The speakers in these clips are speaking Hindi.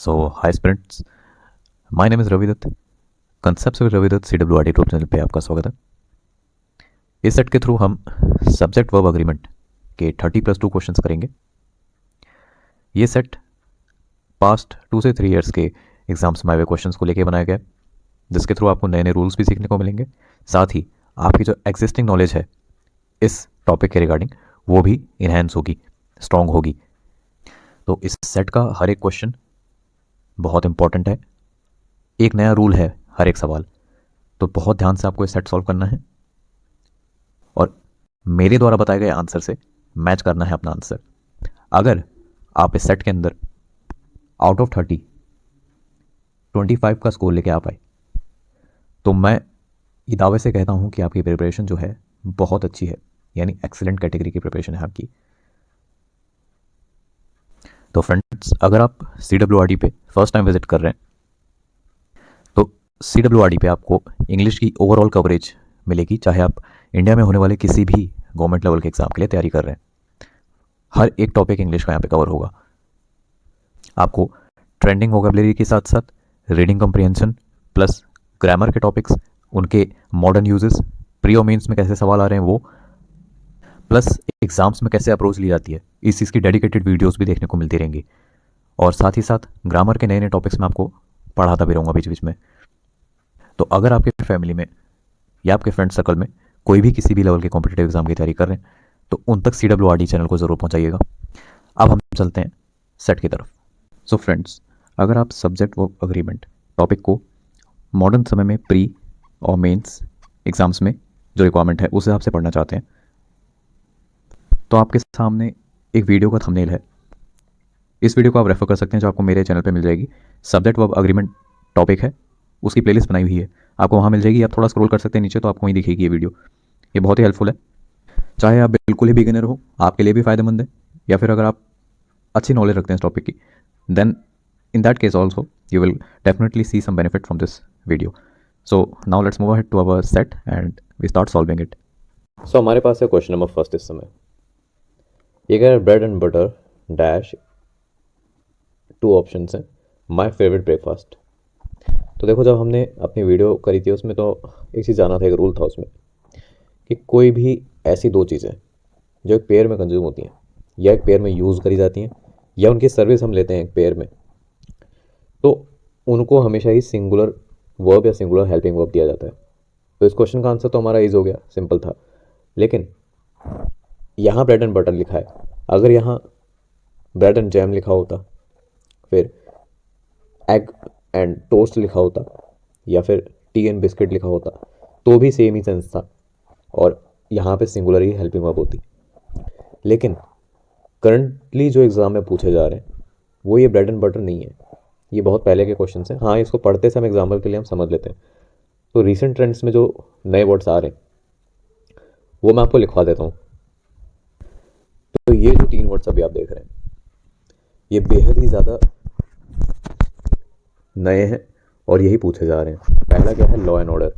So, hi students, my name is Ravidutt. Concepts with Ravidutt CWRD YouTube channel पे आपका स्वागत है। इस सेट के थ्रू हम सब्जेक्ट वर्ब अग्रीमेंट के 30+2 क्वेश्चंस करेंगे। ये सेट पास्ट 2 से 3 इयर्स के एग्जाम्स में आए हुए क्वेश्चंस को लेके बनाया गया है, जिसके थ्रू आपको नए नए रूल्स भी सीखने को मिलेंगे। साथ ही आपकी जो एग्जिस्टिंग नॉलेज है इस टॉपिक के रिगार्डिंग वो भी इन्हेंस होगी, स्ट्रॉन्ग होगी। तो इस सेट का हर एक क्वेश्चन बहुत इंपॉर्टेंट है, एक नया रूल है हर एक सवाल, तो बहुत ध्यान से आपको ये सेट सॉल्व करना है और मेरे द्वारा बताए गए आंसर से मैच करना है अपना आंसर। अगर आप इस सेट के अंदर आउट ऑफ 30 25 का स्कोर लेके आ पाए तो मैं ये दावे से कहता हूँ कि आपकी प्रिपरेशन जो है बहुत अच्छी है, यानी एक्सीलेंट कैटेगरी की प्रिपरेशन है आपकी। तो फ्रेंड्स, अगर आप CWRD पे फर्स्ट टाइम विजिट कर रहे हैं तो CWRD पे आपको इंग्लिश की ओवरऑल कवरेज मिलेगी, चाहे आप इंडिया में होने वाले किसी भी गवर्नमेंट लेवल के एग्जाम के लिए तैयारी कर रहे हैं। हर एक टॉपिक इंग्लिश का यहाँ पे कवर होगा। आपको ट्रेंडिंग वोकैबुलरी के साथ साथ रीडिंग कॉम्प्रिहेंशन प्लस ग्रामर के टॉपिक्स, उनके मॉडर्न यूजेस, प्री और मेंस में कैसे सवाल आ रहे हैं वो, प्लस एग्जाम्स में कैसे अप्रोच ली जाती है, इस चीज़ की डेडिकेटेड वीडियोस भी देखने को मिलती रहेंगी। और साथ ही साथ ग्रामर के नए नए टॉपिक्स में आपको पढ़ाता भी रहूँगा बीच बीच में। तो अगर आपके फैमिली में या आपके फ्रेंड सर्कल में कोई भी किसी भी लेवल के कॉम्पिटिटिव एग्जाम की तैयारी कर रहे हैं तो उन तक CWRD चैनल को ज़रूर पहुंचाइएगा। अब हम चलते हैं सेट की तरफ। सो फ्रेंड्स, अगर आप सब्जेक्ट वर्ब अग्रीमेंट टॉपिक को मॉडर्न समय में प्री और मेंस एग्जाम्स में जो रिक्वायरमेंट है उस हिसाब से पढ़ना चाहते हैं तो आपके सामने एक वीडियो का थंबनेल है। इस वीडियो को आप रेफर कर सकते हैं, जो आपको मेरे चैनल पे मिल जाएगी। सब्जेक्ट वर्ब अग्रीमेंट टॉपिक है, उसकी प्लेलिस्ट बनाई हुई है, आपको वहाँ मिल जाएगी। आप थोड़ा स्क्रॉल कर सकते हैं नीचे तो आपको वहीं दिखेगी ये वीडियो। ये बहुत ही हेल्पफुल है, चाहे आप बिल्कुल ही बिगिनर हो आपके लिए भी फ़ायदेमंद है, या फिर अगर आप अच्छी नॉलेज रखते हैं इस टॉपिक की, then in that case also you will definitely see some benefit from this video. So now let's move ahead to our set and we start solving it. So हमारे पास है क्वेश्चन नंबर फर्स्ट इस समय। ये कह रहा है bread and butter dash 2 option हैं, माय फेवरेट ब्रेकफास्ट। तो देखो, जब हमने अपनी वीडियो करी थी उसमें तो एक चीज़ जाना था, एक रूल था उसमें कि कोई भी ऐसी 2 चीज़ें जो एक पेयर में कंज्यूम होती हैं या एक पेयर में यूज़ करी जाती हैं या उनकी सर्विस हम लेते हैं एक पेयर में, तो उनको हमेशा ही सिंगुलर वर्ब या सिंगुलर हेल्पिंग वर्ब दिया जाता है। तो इस क्वेश्चन का आंसर तो हमारा ईज हो गया, सिंपल था। लेकिन यहाँ ब्रेड एंड बटर लिखा है, अगर यहाँ ब्रेड एंड जैम लिखा होता, फिर एग एंड टोस्ट लिखा होता, या फिर टी एंड बिस्किट लिखा होता, तो भी सेम ही सेंस था और यहाँ पे सिंगुलर ही हेल्पिंग वर्ब होती। लेकिन करंटली जो एग्ज़ाम में पूछे जा रहे हैं वो ये ब्रेड एंड बटर नहीं है, ये बहुत पहले के क्वेश्चन हैं। हाँ, इसको पढ़ते समय एग्जाम्पल के लिए हम समझ लेते हैं। तो रिसेंट ट्रेंड्स में जो नए वर्ड्स आ रहे हैं वो मैं आपको लिखवा देता हूँ। तो ये जो 3 वर्ड्स अभी आप देख रहे हैं ये बेहद ही ज़्यादा नए हैं और यही पूछे जा रहे हैं। पहला क्या है, लॉ एंड ऑर्डर,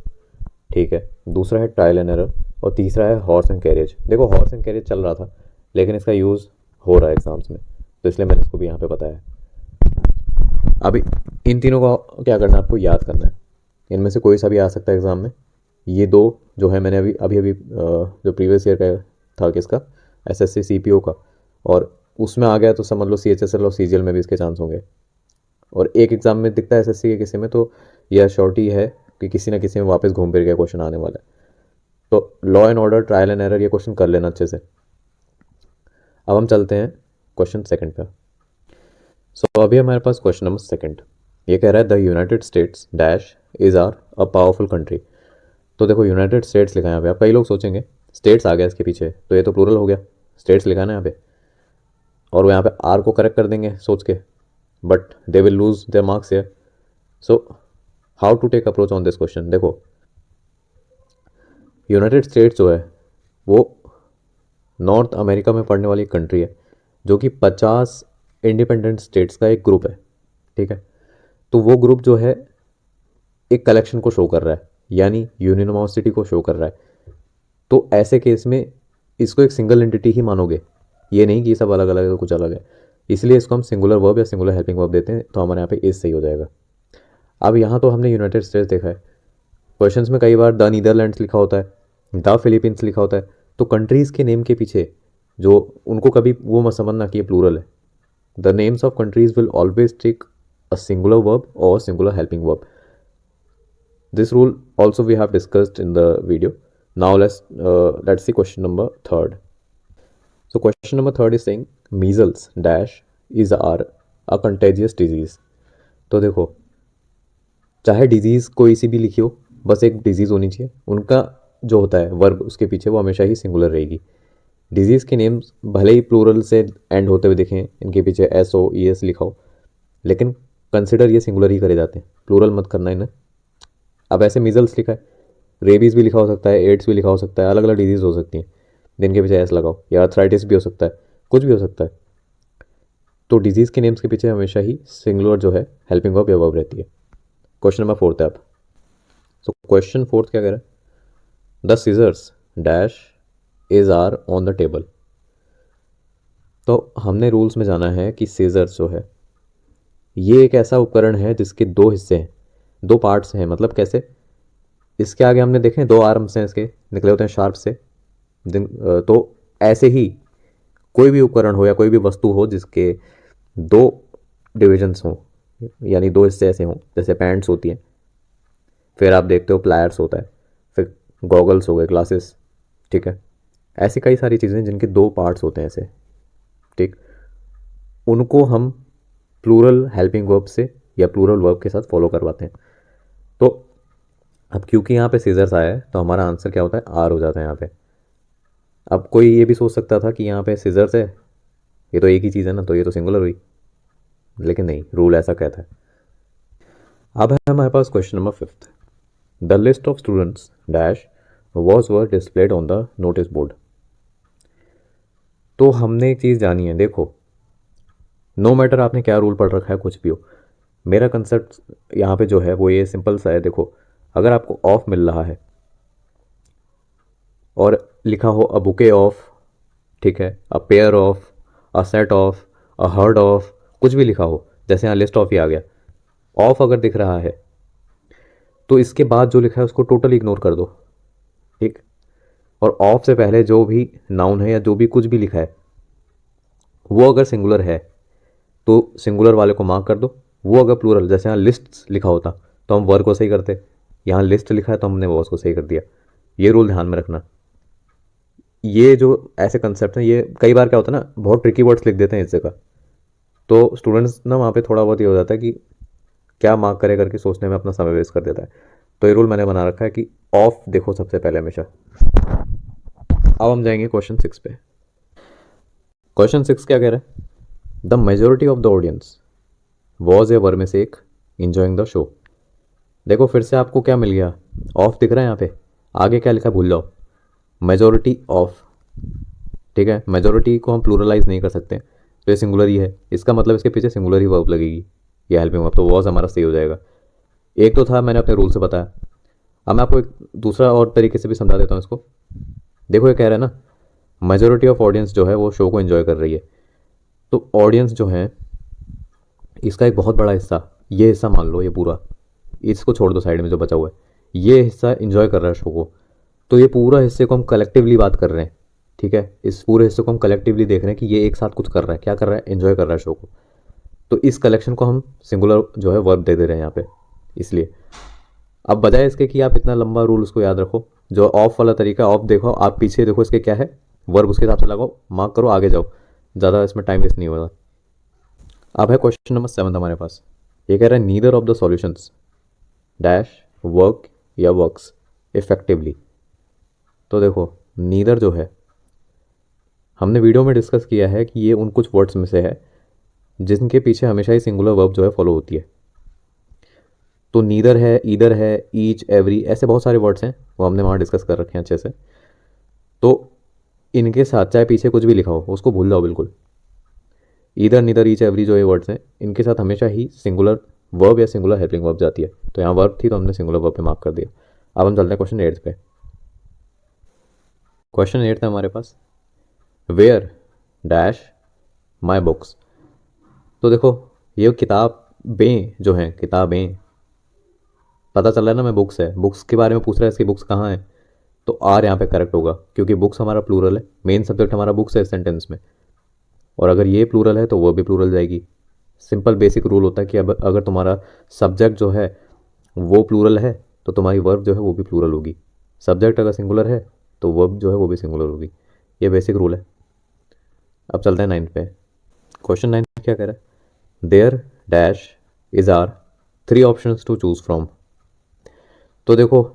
ठीक है। दूसरा है ट्रायल एंड एरर और तीसरा है हॉर्स एंड कैरेज। देखो, हॉर्स एंड कैरेज चल रहा था लेकिन इसका यूज़ हो रहा है एग्जाम्स में, तो इसलिए मैंने इसको भी यहाँ पे बताया। अभी इन तीनों का क्या करना है, आपको याद करना है। इनमें से कोई सा भी आ सकता है एग्ज़ाम में। ये 2 जो है मैंने अभी जो प्रीवियस ईयर का था किसका, SSC CPO का, और उसमें आ गया तो समझ लो CHSL और CGL में भी इसके चांस होंगे। और एक एग्ज़ाम में दिखता है SSC के किसी में, तो यह श्योरिटी है कि किसी ना किसी में वापस घूम फिर के क्वेश्चन आने वाला है। तो law and order, trial and error, ये क्वेश्चन कर लेना अच्छे से। अब हम चलते हैं क्वेश्चन सेकंड पर। सो अभी हमारे पास क्वेश्चन नंबर सेकंड, ये कह रहा है the United States dash is are a powerful country. तो देखो, यूनाइटेड स्टेट्स लिखा है यहाँ पे। अब कई लोग सोचेंगे स्टेट्स आ गया इसके पीछे तो ये तो प्लूरल हो गया, स्टेट्स लिखा है ना यहाँ पे, और वो यहाँ पे आर को करेक्ट कर देंगे सोच के, but they will lose their marks here. So how to take approach on this question. देखो, यूनाइटेड स्टेट्स जो है वो नॉर्थ अमेरिका में पड़ने वाली कंट्री है, जो कि 50 इंडिपेंडेंट स्टेट्स का एक ग्रुप है, ठीक है। तो वो ग्रुप जो है एक कलेक्शन को शो कर रहा है, यानी यूनियन ऑफ सिटी को शो कर रहा है। तो ऐसे केस में इसको एक सिंगल एंटिटी ही मानोगे, ये नहीं कि सब अलग अलग है, कुछ अलग है। इसलिए इसको हम सिंगुलर वर्ब या सिंगुलर हेल्पिंग वर्ब देते हैं, तो हमारे यहाँ पे इज सही हो जाएगा। अब यहाँ तो हमने यूनाइटेड स्टेट्स देखा है, क्वेश्चंस में कई बार द नीदरलैंड्स लिखा होता है, द फिलीपींस लिखा होता है, तो कंट्रीज़ के नेम के पीछे जो उनको कभी वो मत समझना कि ये प्लूरल है। The names of countries will always take a singular verb और singular helping verb. This rule also we have discussed in the video. Now let's see question number third. So question number third is saying measles dash is are a contagious disease. तो देखो, चाहे डिजीज़ कोई सी भी लिखी हो, बस एक डिजीज़ होनी चाहिए, उनका जो होता है वर्ब उसके पीछे वो हमेशा ही सिंगुलर रहेगी। डिजीज़ के नेम्स भले ही प्लूरल से एंड होते हुए दिखें, इनके पीछे SOES लिखा हो, लेकिन कंसिडर ये सिंगुलर ही करे जाते हैं, प्लूरल मत करना इन्हें। अब ऐसे मीजल्स लिखा है, रेबीज़ भी लिखा हो सकता है, एड्स भी लिखा हो सकता है, अलग अलग डिजीज़ हो सकती हैं जिनके पीछे एस लगाओ, या आर्थराइटिस भी हो सकता है, कुछ भी हो सकता है। तो डिजीज़ के नेम्स के पीछे हमेशा ही सिंगुलर जो है हेल्पिंग वर्ब या वर्ब रहती है। क्वेश्चन नंबर फोर्थ है अब। सो क्वेश्चन फोर्थ क्या कह रहा है, the scissors dash is are on the table. तो हमने रूल्स में जाना है कि सीजर्स जो है ये एक ऐसा उपकरण है जिसके दो हिस्से हैं, दो पार्ट्स हैं। मतलब कैसे, इसके आगे हमने देखे दो आर्म्स हैं, इसके निकले होते हैं शार्प से। तो ऐसे ही कोई भी उपकरण हो या कोई भी वस्तु हो जिसके दो डिविजन्स हों, यानी दो हिस्से ऐसे हों, जैसे पैंट्स होती हैं, फिर आप देखते हो प्लायर्स होता है, फिर गॉगल्स हो गए, ग्लासेस, ठीक है। ऐसी कई सारी चीज़ें जिनके दो पार्ट्स होते हैं ऐसे, ठीक, उनको हम प्लूरल हेल्पिंग वर्ब से या प्लूरल वर्ब के साथ फॉलो करवाते हैं। तो अब क्योंकि यहाँ पे सीजर्स आया है तो हमारा आंसर क्या होता है, आर हो जाता है यहाँ पे। अब कोई ये भी सोच सकता था कि यहाँ पे सीजर्स है, ये तो एक ही चीज़ है ना, तो ये तो सिंगुलर हुई, लेकिन नहीं, रूल ऐसा कहता है। अब है हमारे पास question number fifth, the list of students dash was were displayed on the notice board. तो हमने एक चीज़ जानी है, देखो नो मैटर आपने क्या रूल पढ़ रखा है, कुछ भी हो, मेरा कंसेप्ट यहाँ पे जो है वो ये सिंपल सा है। देखो, अगर आपको ऑफ मिल रहा है और लिखा हो अ बुके ऑफ, ठीक है, a pair of, a set of, a herd of, कुछ भी लिखा हो, जैसे यहाँ लिस्ट ऑफ ही आ गया, ऑफ अगर दिख रहा है तो इसके बाद जो लिखा है उसको टोटली इग्नोर कर दो, ठीक। और ऑफ से पहले जो भी नाउन है या जो भी कुछ भी लिखा है वो अगर सिंगुलर है तो सिंगुलर वाले को मार्क कर दो। वो अगर प्लूरल, जैसे यहाँ लिस्ट लिखा होता तो हम वर्ड को सही करते, यहाँ लिस्ट लिखा है तो हमने वर्ड को सही कर दिया। ये रूल ध्यान में रखना। ये जो ऐसे कंसेप्ट हैं, ये कई बार क्या होता है ना, बहुत ट्रिकी वर्ड्स लिख देते हैं इस जगह, तो स्टूडेंट्स ना वहाँ पे थोड़ा बहुत ये हो जाता है कि क्या मार्क करे करके सोचने में अपना समय वेस्ट कर देता है। तो ये रूल मैंने बना रखा है कि ऑफ देखो सबसे पहले हमेशा। अब हम जाएंगे क्वेश्चन 6 पे। क्वेश्चन 6 क्या कह रहा है, the majority of the audience was a were में से एक इंजॉइंग द शो। देखो फिर से आपको क्या मिल गया, ऑफ दिख रहा है यहाँ पे, आगे क्या लिखा भूल जाओ, मेजोरिटी ऑफ, ठीक है। मेजोरिटी को हम प्लूरलाइज नहीं कर सकते, तो ये सिंगुलर ही है, इसका मतलब इसके पीछे सिंगुलर ही वर्ब लगेगी, ये हेल्पिंग वर्ब, तो वॉज हमारा सही हो जाएगा। एक तो था मैंने अपने रूल से बताया, अब मैं आपको एक दूसरा और तरीके से भी समझा देता हूँ इसको। देखो ये कह रहा है ना, मेजोरिटी ऑफ ऑडियंस जो है वो शो को एंजॉय कर रही है, तो ऑडियंस जो है इसका एक बहुत बड़ा हिस्सा, ये हिस्सा मान लो, ये पूरा, इसको छोड़ दो साइड में जो बचा हुआ है, ये हिस्सा एंजॉय कर रहा है शो को। तो ये पूरा हिस्से को हम कलेक्टिवली बात कर रहे हैं, ठीक है, इस पूरे हिस्से को हम कलेक्टिवली देख रहे हैं कि ये एक साथ कुछ कर रहा है, क्या कर रहा है, एंजॉय कर रहा है शो को। तो इस कलेक्शन को हम सिंगुलर जो है वर्ब दे दे रहे हैं यहाँ पे, इसलिए। अब बजाय इसके कि आप इतना लंबा रूल उसको याद रखो, जो ऑफ वाला तरीका, ऑफ देखो आप पीछे देखो इसके क्या है, वर्ब उसके हिसाब से लगाओ, मार्क करो, आगे जाओ, ज़्यादा इसमें टाइम वेस्ट नहीं होगा। अब है क्वेश्चन नंबर 7 हमारे पास, ये कह रहा है neither of the solutions dash work या वर्क्स इफेक्टिवली। तो देखो नीदर जो है हमने वीडियो में डिस्कस किया है कि ये उन कुछ वर्ड्स में से है जिनके पीछे हमेशा ही सिंगुलर वर्ब जो है फॉलो होती है। तो नीदर है, ईदर है, ईच, एवरी, ऐसे बहुत सारे वर्ड्स हैं, वो हमने वहाँ डिस्कस कर रखे हैं अच्छे से। तो इनके साथ चाहे पीछे कुछ भी लिखा हो उसको भूल जाओ बिल्कुल। ईदर, नीदर, ईच, एवरी जो ये वर्ड्स हैं इनके साथ हमेशा ही सिंगुलर वर्ब या सिंगुलर हेल्पिंग वर्ब जाती है, तो यहाँ वर्ब थी तो हमने सिंगुलर वर्ब पे मार्क कर दिया। अब हम चलते हैं क्वेश्चन 8 पे। क्वेश्चन 8 था हमारे पास, वेयर डैश माई बुक्स। तो देखो ये किताबें जो हैं, किताबें, पता चल रहा है ना, मैं बुक्स है, बुक्स के बारे में पूछ रहा है, इसकी बुक्स कहाँ है, तो आर यहाँ पे करेक्ट होगा क्योंकि बुक्स हमारा प्लूरल है, मेन सब्जेक्ट हमारा बुक्स है इस सेंटेंस में, और अगर ये प्लूरल है तो वो भी प्लूरल जाएगी। सिंपल बेसिक रूल होता है कि अब अगर तुम्हारा सब्जेक्ट जो है वो प्लूरल है तो तुम्हारी वर्ब जो है वो भी प्लूरल होगी। सब्जेक्ट अगर सिंगुलर है तो वर्ब जो है वो भी सिंगुलर होगी। ये बेसिक रूल है। अब चलते हैं 9 पे। क्वेश्चन 9 क्या कह रहा है, there dash is are 3 options to choose from. तो देखो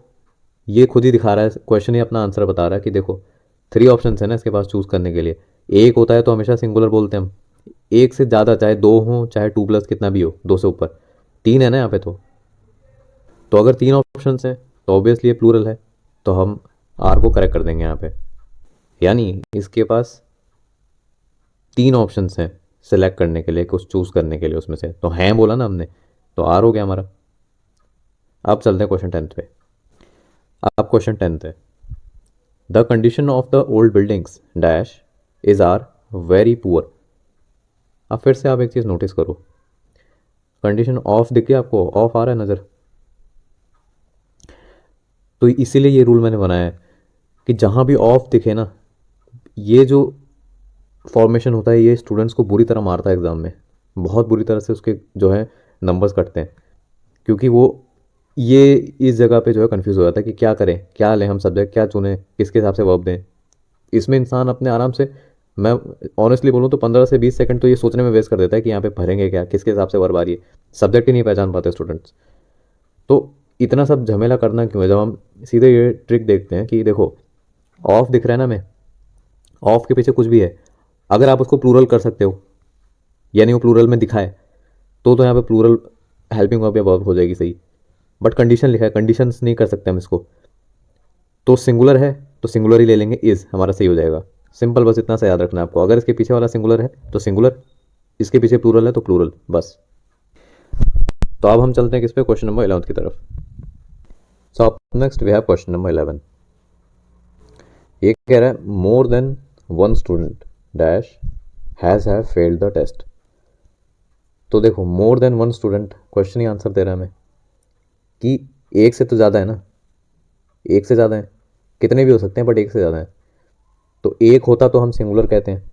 ये खुद ही दिखा रहा है, क्वेश्चन ही अपना आंसर बता रहा है कि देखो 3 ऑप्शन है ना इसके पास चूज़ करने के लिए। एक होता है तो हमेशा सिंगुलर बोलते हैं हम, एक से ज़्यादा, चाहे 2 हो चाहे 2 प्लस कितना भी हो, 2 से ऊपर, 3 है ना यहाँ पे। तो अगर 3 ऑप्शन हैं तो ऑब्वियसली ये प्लूरल है, तो हम आर को करेक्ट कर देंगे यहाँ पे। यानी इसके पास 3 ऑप्शन हैं सेलेक्ट करने के लिए, कुछ चूज़ करने के लिए उसमें से, तो हैं बोला ना हमने, तो आर हो गया हमारा। अब चलते हैं क्वेश्चन 10 पे। अब क्वेश्चन 10 है, the condition of the old buildings dash is are very poor. अब फिर से आप एक चीज़ नोटिस करो, कंडीशन ऑफ दिख गया आपको, ऑफ आ रहा है नज़र, तो इसीलिए ये रूल मैंने बनाया है कि जहाँ भी ऑफ दिखे ना, ये जो फॉर्मेशन होता है ये स्टूडेंट्स को बुरी तरह मारता है एग्ज़ाम में, बहुत बुरी तरह से उसके जो है नंबर्स कटते हैं, क्योंकि वो ये इस जगह पे जो है कंफ्यूज हो जाता है कि क्या करें, क्या लें हम सब्जेक्ट, क्या चुनें, किसके हिसाब से वर्ब दें। इसमें इंसान अपने आराम से, मैं ऑनेस्टली बोलूँ तो 15 से 20 सेकंड तो ये सोचने में वेस्ट कर देता है कि यहाँ पे भरेंगे क्या, किसके हिसाब से वर्ब आ रही है, सब्जेक्ट ही नहीं पहचान पाते स्टूडेंट्स। तो इतना सब झमेला करना क्यों है, जब हम सीधे ये ट्रिक देखते हैं कि देखो ऑफ दिख रहा है ना, हमें ऑफ के पीछे कुछ भी है, अगर आप उसको प्लूरल कर सकते हो, यानी वो प्लूरल में दिखाए, तो यहाँ पे प्लूरल हेल्पिंग वर्ब या वर्ब हो जाएगी सही। बट कंडीशन लिखा है, कंडीशंस नहीं कर सकते हम इसको, तो सिंगुलर है तो सिंगुलर ही ले लेंगे, इज हमारा सही हो जाएगा। सिंपल, बस इतना सा याद रखना है आपको, अगर इसके पीछे वाला सिंगुलर है तो सिंगुलर, इसके पीछे प्लूरल है तो प्लूरल, बस। तो अब हम चलते हैं किस पे, क्वेश्चन नंबर 11 की तरफ। So up next we have question number 11। ये कह रहा है more than one student dash has have failed the test. तो देखो more than one student, question ही आंसर दे रहा है हमें कि एक से तो ज़्यादा है ना, एक से ज़्यादा है, कितने भी हो सकते हैं बट एक से ज़्यादा है। तो एक होता तो हम सिंगुलर कहते हैं,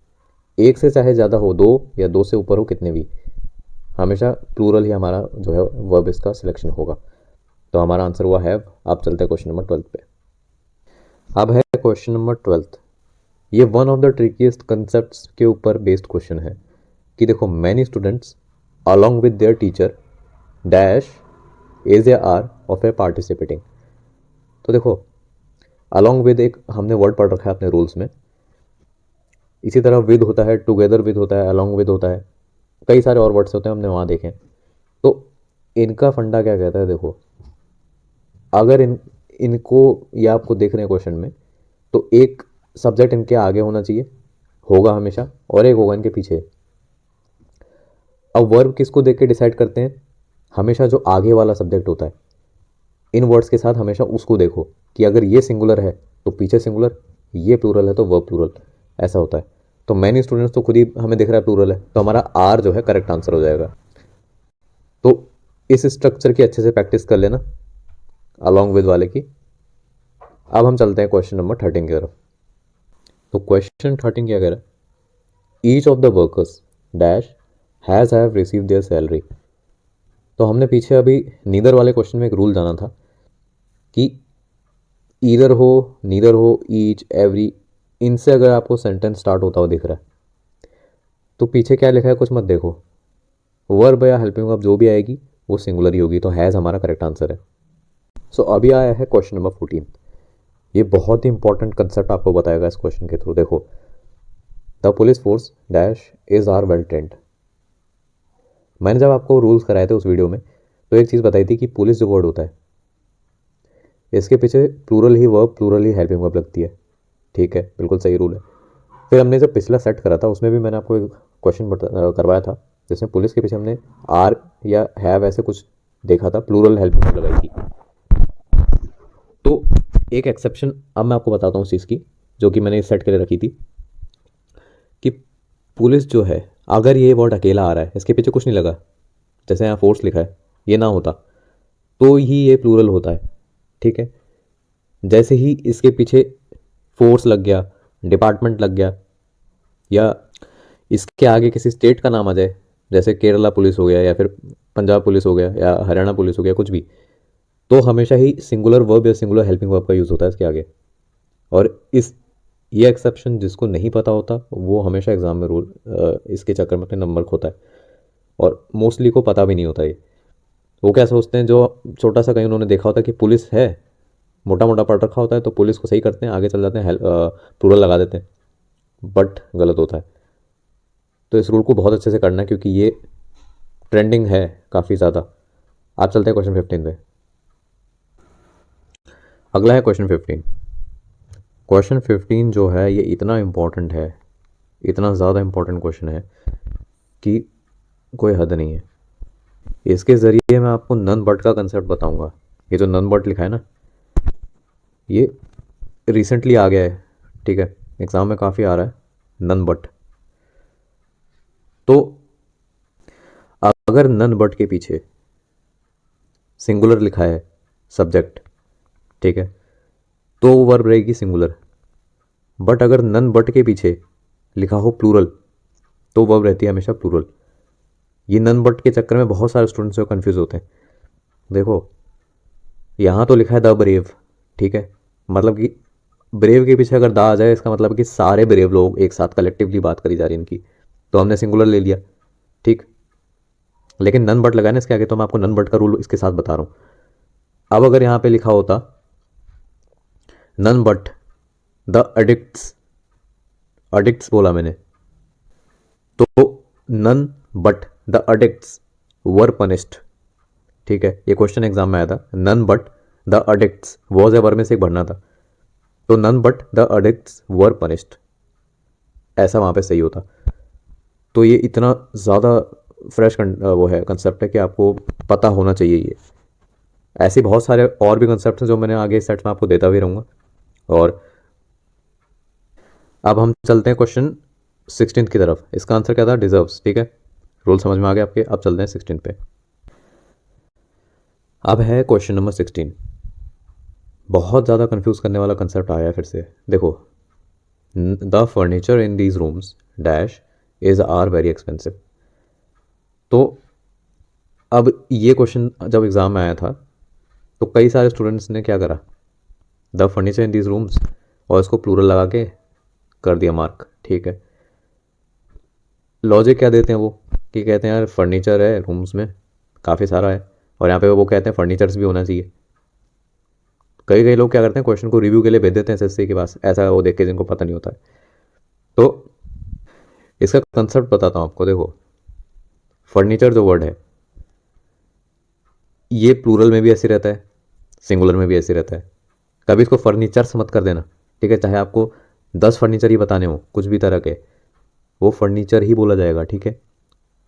एक से चाहे ज़्यादा हो, 2 या 2 से ऊपर हो, कितने भी, हमेशा प्लूरल ही हमारा जो है वर्ब इसका सिलेक्शन होगा। तो हमारा आंसर हुआ हैव। आप चलते हैं क्वेश्चन नंबर 12 पे। अब है क्वेश्चन नंबर 12। ये वन ऑफ द ट्रिकीस्ट कंसेप्ट्स के ऊपर बेस्ड क्वेश्चन है कि देखो many students along with their teacher dash is या आर ऑफ ए पार्टिसिपेटिंग। तो देखो अलॉन्ग विद एक हमने वर्ड पढ़ रखा है अपने रूल्स में, इसी तरह विद होता है, टुगेदर विद होता है, अलॉन्ग विद होता है, कई सारे और वर्ड्स होते हैं हमने वहाँ देखे। तो इनका फंडा क्या कहता है, देखो अगर इनको ये आपको देख रहे हैं क्वेश्चन में, तो एक सब्जेक्ट इनके आगे होना चाहिए, होगा हमेशा, और एक होगा इनके पीछे। अब वर्ब किसको देख के डिसाइड करते हैं, हमेशा जो आगे वाला सब्जेक्ट होता है, इन वर्ड्स के साथ हमेशा उसको देखो कि अगर ये सिंगुलर है तो पीछे सिंगुलर, ये प्लूरल है तो वर्ब प्लूरल, ऐसा होता है। तो मैनी स्टूडेंट्स तो खुद ही हमें दिख रहा है प्लूरल है, तो हमारा आर जो है करेक्ट आंसर हो जाएगा। तो इस स्ट्रक्चर की अच्छे से प्रैक्टिस कर लेना अलॉन्ग विद वाले की। अब हम चलते हैं क्वेश्चन नंबर 13 की तरफ। तो क्वेश्चन 13 क्या कह रहा है, each of the workers dash has have receive there salary. तो हमने पीछे अभी नीदर वाले क्वेश्चन में एक रूल जाना था कि ईदर हो, नीदर हो, ईच, एवरी, इनसे अगर आपको सेंटेंस स्टार्ट होता हुआ दिख रहा है तो पीछे क्या लिखा है कुछ मत देखो, वर्ब या हेल्पिंग वर्ब जो भी आएगी वो सिंगुलर ही होगी, तो हैज़ हमारा करेक्ट आंसर है। सो अभी आया है क्वेश्चन नंबर 14। ये बहुत ही इंपॉर्टेंट कंसेप्ट आपको बताएगा इस क्वेश्चन के थ्रू। देखो the police force dash is are well trained. मैंने जब आपको रूल्स कराए थे उस वीडियो में तो एक चीज़ बताई थी कि पुलिस जो वर्ड होता है इसके पीछे प्लूरल ही वर्ब, प्लूरल ही हेल्पिंग वर्ब लगती है, ठीक है, बिल्कुल सही रूल है। फिर हमने जब पिछला सेट करा था उसमें भी मैंने आपको एक क्वेश्चन करवाया था जिसमें पुलिस के पीछे हमने आर या हैव ऐसे कुछ देखा था, प्लूरल हेल्पिंग वर्ब लगाई थी। तो एक एक्सेप्शन अब मैं आपको बताता हूँ उस चीज़ की, जो कि मैंने इस सेट के लिए रखी थी कि पुलिस जो है अगर ये वर्ड अकेला आ रहा है, इसके पीछे कुछ नहीं लगा, जैसे यहाँ फोर्स लिखा है, ये ना होता तो ही ये प्लूरल होता है, ठीक है। जैसे ही इसके पीछे फोर्स लग गया, डिपार्टमेंट लग गया, या इसके आगे किसी स्टेट का नाम आ जाए, जैसे केरला पुलिस हो गया, या फिर पंजाब पुलिस हो गया, या हरियाणा पुलिस हो गया, कुछ भी, तो हमेशा ही सिंगुलर वर्ब या सिंगुलर हेल्पिंग वर्ब का यूज़ होता है इसके आगे। और ये एक्सेप्शन जिसको नहीं पता होता वो हमेशा एग्जाम में रूल इसके चक्कर में अपने नंबर खोता है, और मोस्टली को पता भी नहीं होता ये। वो क्या सोचते हैं, जो छोटा सा कहीं उन्होंने देखा होता है कि पुलिस है, मोटा मोटा पढ़ रखा होता है, तो पुलिस को सही करते हैं, आगे चल जाते हैं, प्लूरल लगा देते हैं, बट गलत होता है। तो इस रूल को बहुत अच्छे से करना है क्योंकि ये ट्रेंडिंग है काफ़ी ज़्यादा। आप चलते हैं क्वेश्चन 15 पे। अगला है क्वेश्चन 15। क्वेश्चन 15 जो है ये इतना इम्पॉर्टेंट है, इतना ज़्यादा इम्पॉर्टेंट क्वेश्चन है कि कोई हद नहीं है। इसके ज़रिए मैं आपको नन बट का कंसेप्ट बताऊंगा। ये जो नन बट लिखा है ना, ये रिसेंटली आ गया है, ठीक है, एग्ज़ाम में काफ़ी आ रहा है नन बट। तो अगर नन बट के पीछे सिंगुलर लिखा है सब्जेक्ट, ठीक है, तो वो वर्ब रहेगी सिंगुलर। बट अगर नन बट के पीछे लिखा हो प्लूरल तो वर्ब रहती है हमेशा प्लूरल। ये नन बट के चक्कर में बहुत सारे स्टूडेंट्स कंफ्यूज होते हैं। देखो यहाँ तो लिखा है द ब्रेव, ठीक है, मतलब कि ब्रेव के पीछे अगर द आ जाए इसका मतलब कि सारे ब्रेव लोग एक साथ कलेक्टिवली बात करी जा रही है इनकी, तो हमने सिंगुलर ले लिया, ठीक। लेकिन नन बट लगाना इसके आगे, तो मैं आपको नन बट का रूल इसके साथ बता रहा हूँ। अब अगर यहाँ पे लिखा होता none but the addicts, addicts बोला मैंने, तो none but the addicts were punished, ठीक है। ये क्वेश्चन एग्जाम में आया था, none but the addicts was a were में से एक भरना था, तो none but the addicts were punished, ऐसा वहाँ पे सही होता। तो ये इतना ज़्यादा फ्रेश वो है कंसेप्ट है कि आपको पता होना चाहिए ये। ऐसे बहुत सारे और भी कंसेप्ट हैं जो मैंने आगे सेट्स में आपको देता भी रहूँगा। और अब हम चलते हैं क्वेश्चन 16 की तरफ। इसका आंसर क्या था, डिजर्व्स, ठीक है। रूल समझ में आ गया आपके। अब चलते हैं 16 पे। अब है क्वेश्चन नंबर 16। बहुत ज़्यादा कंफ्यूज करने वाला कंसेप्ट आया है फिर से। देखो, the furniture in these rooms dash is are very expensive. तो अब ये क्वेश्चन जब एग्ज़ाम में आया था तो कई सारे स्टूडेंट्स ने क्या करा, the furniture in these rooms और इसको प्लूरल लगा के कर दिया मार्क, ठीक है। लॉजिक क्या देते हैं वो, कि कहते हैं यार फर्नीचर है रूम्स में काफ़ी सारा है, और यहाँ पे वो कहते हैं फर्नीचर्स भी होना चाहिए। कई कई लोग क्या करते हैं, क्वेश्चन को रिव्यू के लिए भेज देते हैं एसएससी के पास, ऐसा वो देख के जिनको पता नहीं होता है। तो इसका कंसेप्ट बताता हूँ आपको। देखो, फर्नीचर जो वर्ड है ये प्लूरल में भी ऐसे रहता है, सिंगुलर में भी ऐसे रहता है। कभी इसको फर्नीचर्स मत कर देना, ठीक है। चाहे आपको 10 फर्नीचर ही बताने हो कुछ भी तरह के, वो फर्नीचर ही बोला जाएगा, ठीक है।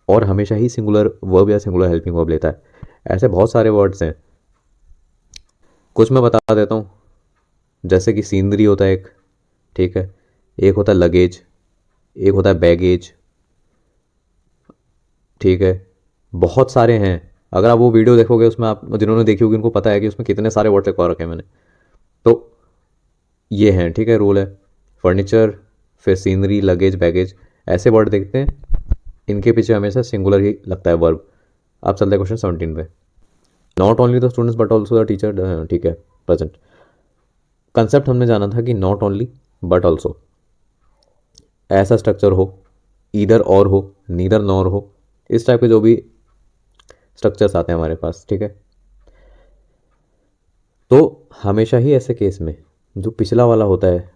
और हमेशा ही सिंगुलर वर्ब या सिंगुलर हेल्पिंग वर्ब लेता है। ऐसे बहुत सारे वर्ड्स हैं, कुछ मैं बता देता हूँ। जैसे कि सीनरी होता है एक, ठीक है, एक होता है लगेज, एक होता है बैगेज, ठीक है। बहुत सारे हैं। अगर आप वो वीडियो देखोगे उसमें, आप जिन्होंने देखी होगी उनको पता है कि उसमें कितने सारे वर्ड लिखवा रखे हैं मैंने। तो ये हैं, ठीक है, रूल है। फर्नीचर, फिर सीनरी, लगेज, बैगेज, ऐसे वर्ड देखते हैं, इनके पीछे हमेशा सिंगुलर ही लगता है वर्ब। आप चलते हैं क्वेश्चन 17 पे। Not only the students but also the teacher, ठीक है, प्रेजेंट। कंसेप्ट हमने जाना था कि नॉट ओनली बट ऑल्सो, ऐसा स्ट्रक्चर हो, ईदर और हो, नीदर नॉर हो, इस टाइप के जो भी स्ट्रक्चर्स आते हैं हमारे पास, ठीक है। तो हमेशा ही ऐसे केस में जो पिछला वाला होता है,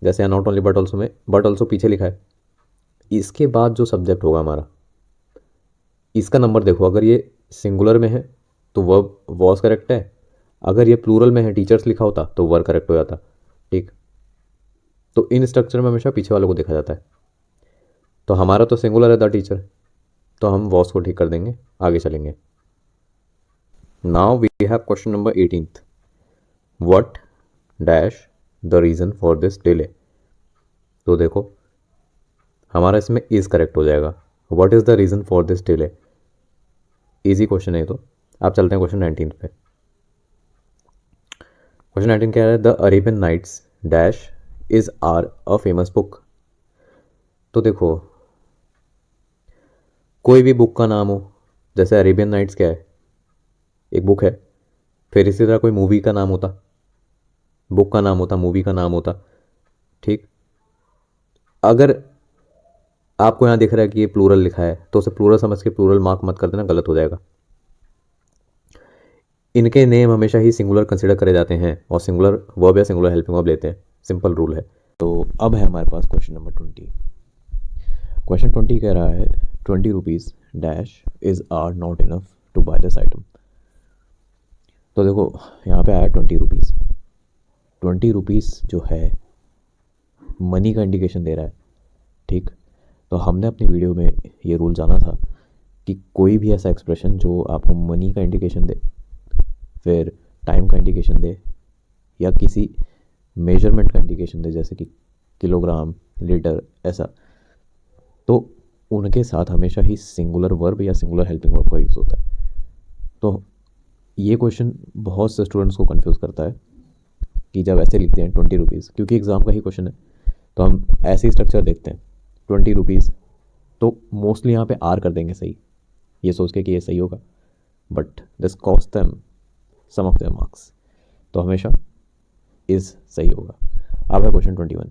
जैसे नॉट ओनली बट ऑल्सो में बट ऑल्सो पीछे लिखा है, इसके बाद जो सब्जेक्ट होगा हमारा, इसका नंबर देखो। अगर ये सिंगुलर में है तो वर्ब वॉज करेक्ट है, अगर ये प्लूरल में है टीचर्स लिखा होता तो वर करेक्ट हो जाता, ठीक। तो इन स्ट्रक्चर में हमेशा पीछे वालों को देखा जाता है। तो हमारा तो सिंगुलर है द टीचर, तो हम वॉज को ठीक कर देंगे, आगे चलेंगे। Now we have question number 18। What dash the reason for this delay. तो देखो, हमारा इसमें इज़ करेक्ट हो जाएगा, what is the reason for this delay? Easy question है ये तो। आप चलते हैं क्वेश्चन 19 पे। क्वेश्चन 19 क्या है? The Arabian Nights dash is are a famous book. तो देखो, कोई भी बुक का नाम हो, जैसे अरेबियन नाइट्स क्या है, एक बुक है। फिर इसी तरह कोई मूवी का नाम होता, बुक का नाम होता, मूवी का नाम होता, ठीक। अगर आपको यहाँ दिख रहा है कि ये प्लूरल लिखा है तो उसे प्लूरल समझ के प्लूरल मार्क मत कर देना, गलत हो जाएगा। इनके नेम हमेशा ही सिंगुलर कंसिडर करे जाते हैं और सिंगुलर वर्ब या सिंगुलर हेल्पिंग वर्ब लेते हैं, सिंपल रूल है। तो अब है हमारे पास क्वेश्चन नंबर 20। क्वेश्चन 20 कह रहा है 20 rupees dash is are not enough to buy this item. तो देखो यहाँ पे आया 20 रुपीज़। 20 रुपीज़ जो है मनी का इंडिकेशन दे रहा है, ठीक। तो हमने अपनी वीडियो में ये रूल जाना था कि कोई भी ऐसा एक्सप्रेशन जो आपको मनी का इंडिकेशन दे, फिर टाइम का इंडिकेशन दे, या किसी मेजरमेंट का इंडिकेशन दे जैसे कि किलोग्राम, लीटर, ऐसा, तो उनके साथ हमेशा ही सिंगुलर वर्ब या सिंगुलर हेल्पिंग वर्ब का यूज़ होता है। तो ये क्वेश्चन बहुत से स्टूडेंट्स को कंफ्यूज करता है कि जब ऐसे लिखते हैं 20 रुपीज़, क्योंकि एग्ज़ाम का ही क्वेश्चन है तो हम ऐसे ही स्ट्रक्चर देखते हैं 20 रुपीज़, तो मोस्टली यहाँ पे आर कर देंगे सही, ये सोच के कि ये सही होगा, but this cost them some of their marks, तो हमेशा इज़ सही होगा। अब है क्वेश्चन 21।